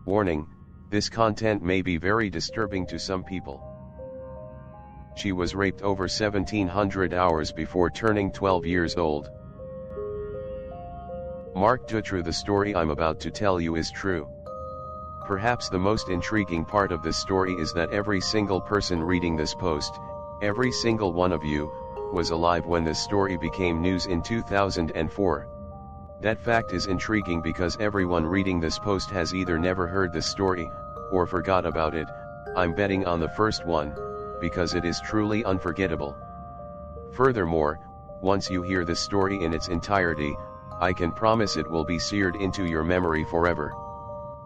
Warning, this content may be very disturbing to some people. She was raped over 1700 hours before turning 12 years old. Marc Dutroux. The story I'm about to tell you is true. Perhaps the most intriguing part of this story is that every single person reading this post, every single one of you, was alive when this story became news in 2004. That fact is intriguing because everyone reading this post has either never heard this story, or forgot about it. I'm betting on the first one, because it is truly unforgettable. Furthermore, once you hear this story in its entirety, I can promise it will be seared into your memory forever.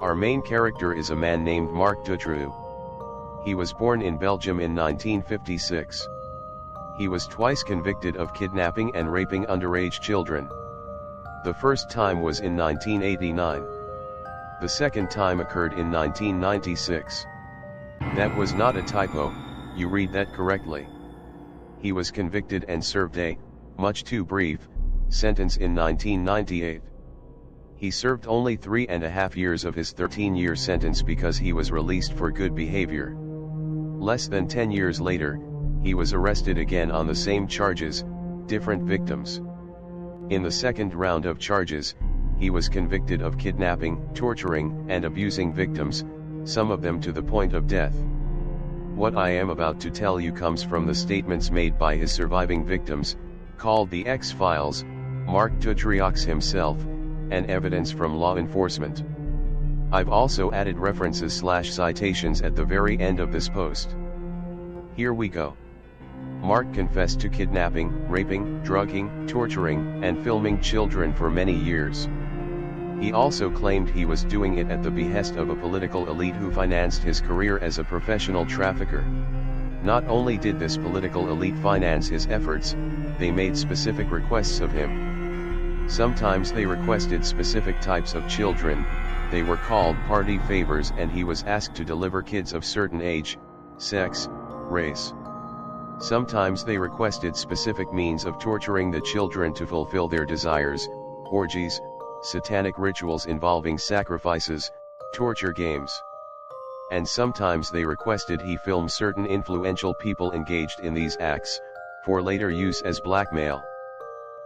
Our main character is a man named Marc Dutroux. He was born in Belgium in 1956. He was twice convicted of kidnapping and raping underage children. The first time was in 1989. The second time occurred in 1996. That was not a typo, you read that correctly. He was convicted and served a, much too brief, sentence in 1998. He served only 3.5 years of his 13-year sentence because he was released for good behavior. Less than 10 years later, he was arrested again on the same charges, different victims. In the second round of charges, he was convicted of kidnapping, torturing, and abusing victims, some of them to the point of death. What I am about to tell you comes from the statements made by his surviving victims, called the X-Files, Marc Dutroux himself, and evidence from law enforcement. I've also added references/citations at the very end of this post. Here we go. Marc confessed to kidnapping, raping, drugging, torturing, and filming children for many years. He also claimed he was doing it at the behest of a political elite who financed his career as a professional trafficker. Not only did this political elite finance his efforts, they made specific requests of him. Sometimes they requested specific types of children, they were called party favors, and he was asked to deliver kids of certain age, sex, race. Sometimes they requested specific means of torturing the children to fulfill their desires, orgies, satanic rituals involving sacrifices, torture games. And sometimes they requested he film certain influential people engaged in these acts, for later use as blackmail.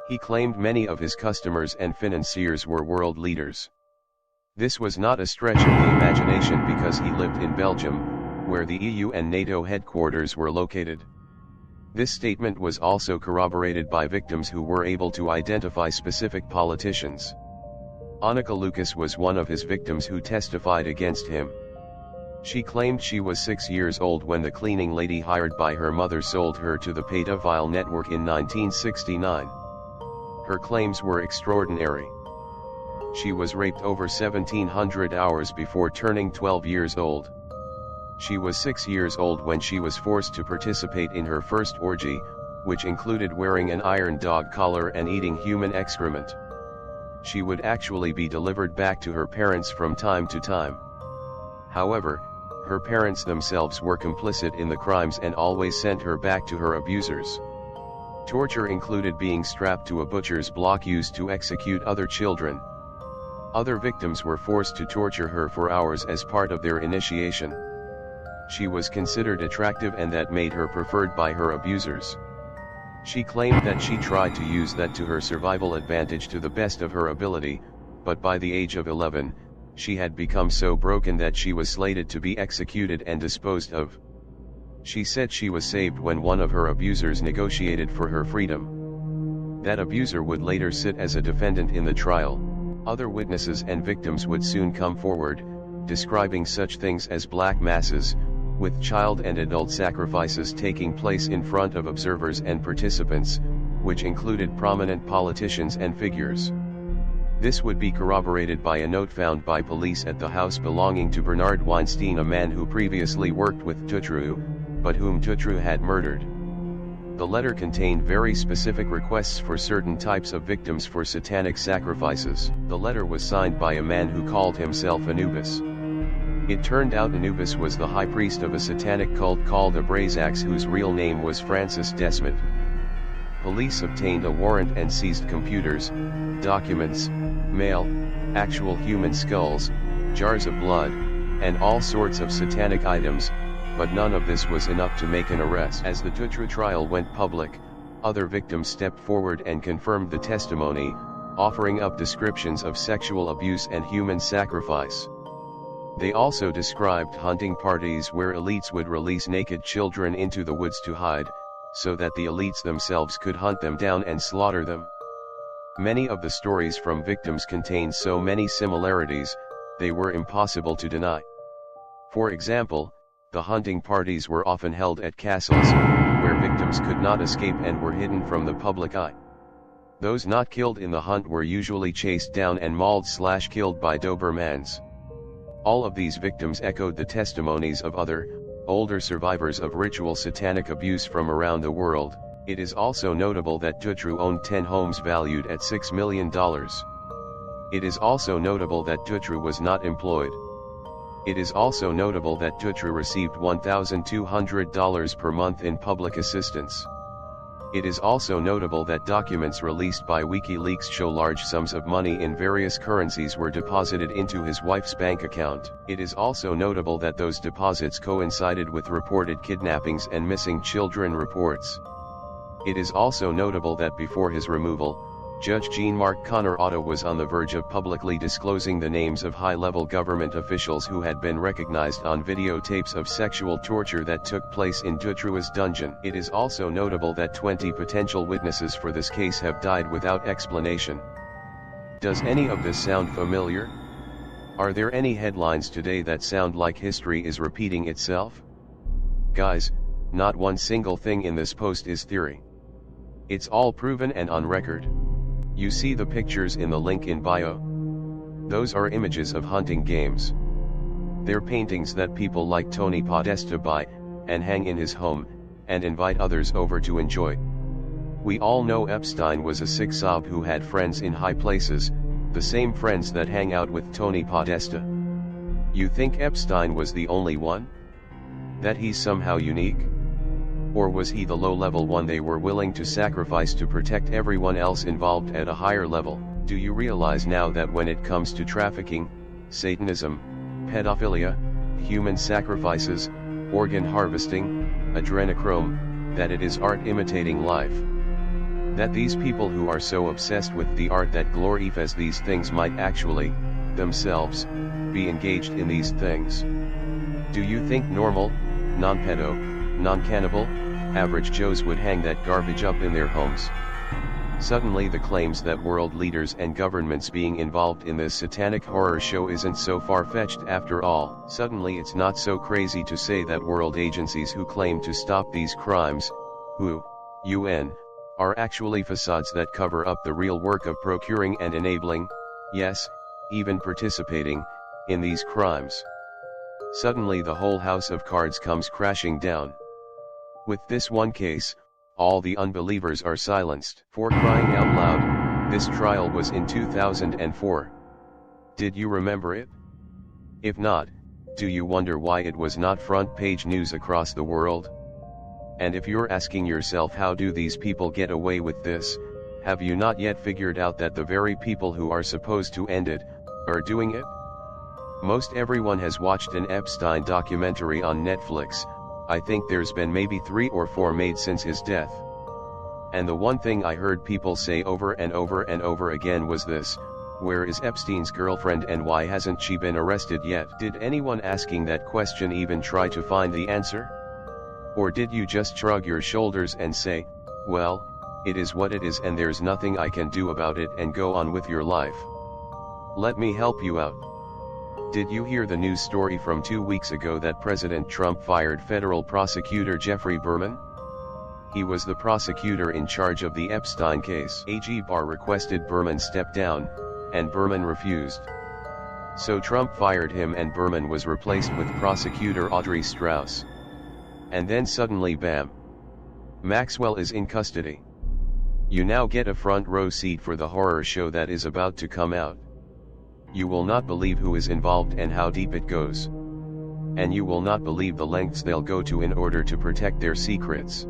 He claimed many of his customers and financiers were world leaders. This was not a stretch of the imagination because he lived in Belgium, where the EU and NATO headquarters were located. This statement was also corroborated by victims who were able to identify specific politicians. Annika Lucas was one of his victims who testified against him. She claimed she was 6 years old when the cleaning lady hired by her mother sold her to the pedophile network in 1969. Her claims were extraordinary. She was raped over 1700 hours before turning 12 years old. She was 6 years old when she was forced to participate in her first orgy, which included wearing an iron dog collar and eating human excrement. She would actually be delivered back to her parents from time to time. However, her parents themselves were complicit in the crimes and always sent her back to her abusers. Torture included being strapped to a butcher's block used to execute other children. Other victims were forced to torture her for hours as part of their initiation. She was considered attractive and that made her preferred by her abusers. She claimed that she tried to use that to her survival advantage to the best of her ability, but by the age of 11, she had become so broken that she was slated to be executed and disposed of. She said she was saved when one of her abusers negotiated for her freedom. That abuser would later sit as a defendant in the trial. Other witnesses and victims would soon come forward, describing such things as black masses, with child and adult sacrifices taking place in front of observers and participants, which included prominent politicians and figures. This would be corroborated by a note found by police at the house belonging to Bernard Weinstein, a man who previously worked with Dutroux, but whom Dutroux had murdered. The letter contained very specific requests for certain types of victims for satanic sacrifices. The letter was signed by a man who called himself Anubis. It turned out Anubis was the high priest of a satanic cult called Abrazax, whose real name was Francis Desmond. Police obtained a warrant and seized computers, documents, mail, actual human skulls, jars of blood, and all sorts of satanic items, but none of this was enough to make an arrest. As the dutroux trial went public, other victims stepped forward and confirmed the testimony, offering up descriptions of sexual abuse and human sacrifice. They also described hunting parties where elites would release naked children into the woods to hide, so that the elites themselves could hunt them down and slaughter them. Many of the stories from victims contained so many similarities, they were impossible to deny. For example, the hunting parties were often held at castles, where victims could not escape and were hidden from the public eye. Those not killed in the hunt were usually chased down and mauled/killed by Dobermans. All of these victims echoed the testimonies of other, older survivors of ritual satanic abuse from around the world. It is also notable that dutroux owned 10 homes valued at $6 million. It is also notable that dutroux was not employed. It is also notable that dutroux received $1,200 per month in public assistance. It is also notable that documents released by WikiLeaks show large sums of money in various currencies were deposited into his wife's bank account. It is also notable that those deposits coincided with reported kidnappings and missing children reports. It is also notable that before his removal, Judge Jean-Marc Connor Otto was on the verge of publicly disclosing the names of high-level government officials who had been recognized on videotapes of sexual torture that took place in Dutroux's dungeon. It is also notable that 20 potential witnesses for this case have died without explanation. Does any of this sound familiar? Are there any headlines today that sound like history is repeating itself? Guys, not one single thing in this post is theory. It's all proven and on record. You see the pictures in the link in bio? Those are images of hunting games. They're paintings that people like Tony Podesta buy, and hang in his home, and invite others over to enjoy. We all know Epstein was a sick sob who had friends in high places, the same friends that hang out with Tony Podesta. You think Epstein was the only one? That he's somehow unique? Or was he the low-level one they were willing to sacrifice to protect everyone else involved at a higher level? Do you realize now that when it comes to trafficking, Satanism, pedophilia, human sacrifices, organ harvesting, adrenochrome, that it is art imitating life? That these people who are so obsessed with the art that glorifies these things might actually, themselves, be engaged in these things? Do you think normal, non-pedo, non-cannibal, average Joes would hang that garbage up in their homes? Suddenly the claims that world leaders and governments being involved in this satanic horror show isn't so far-fetched after all. Suddenly it's not so crazy to say that world agencies who claim to stop these crimes, UN, are actually facades that cover up the real work of procuring and enabling, yes, even participating, in these crimes. Suddenly the whole house of cards comes crashing down. With this one case, all the unbelievers are silenced. For crying out loud, this trial was in 2004. Did you remember it? If not, do you wonder why it was not front page news across the world? And if you're asking yourself how do these people get away with this, have you not yet figured out that the very people who are supposed to end it, are doing it? Most everyone has watched an Epstein documentary on Netflix. I think there's been maybe 3 or 4 made since his death. And the one thing I heard people say over and over and over again was this: where is Epstein's girlfriend and why hasn't she been arrested yet? Did anyone asking that question even try to find the answer? Or did you just shrug your shoulders and say, well, it is what it is and there's nothing I can do about it, and go on with your life? Let me help you out. Did you hear the news story from 2 weeks ago that President Trump fired federal prosecutor Jeffrey Berman? He was the prosecutor in charge of the Epstein case. AG Barr requested Berman step down, and Berman refused. So Trump fired him and Berman was replaced with prosecutor Audrey Strauss. And then suddenly bam! Maxwell is in custody. You now get a front row seat for the horror show that is about to come out. You will not believe who is involved and how deep it goes. And you will not believe the lengths they'll go to in order to protect their secrets.